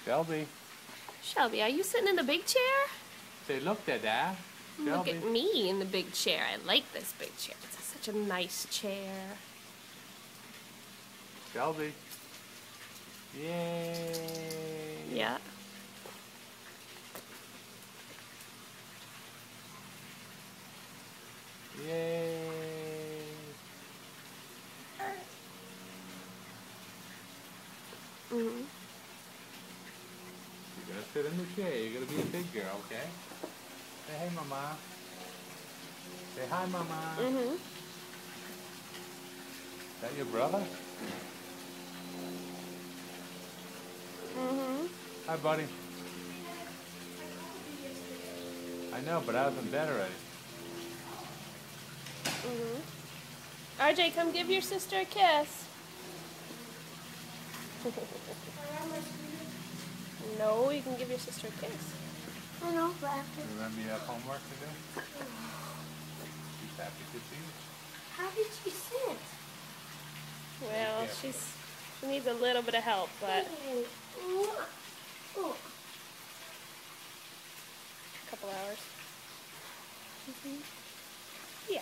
Shelby. Shelby, are you sitting in the big chair? Say, look, Dada. Look Shelby. at me in the big chair. I like this big chair. It's such a nice chair. Shelby. Yay. Yeah. Yay. Mhm. You're gonna sit in the chair. You're gonna be a big girl, okay? Say hey, Mama. Say hi, Mama. Mhm. Is that your brother? Mhm. Hi, buddy. I know, but I was in bed already. Mhm. RJ, come give your sister a kiss. No, you can give your sister a kiss. I know, but after. Remember you have homework to do? She's happy to see you. How did she sit? Well, she needs a little bit of help, but Oh. a couple hours. Yeah.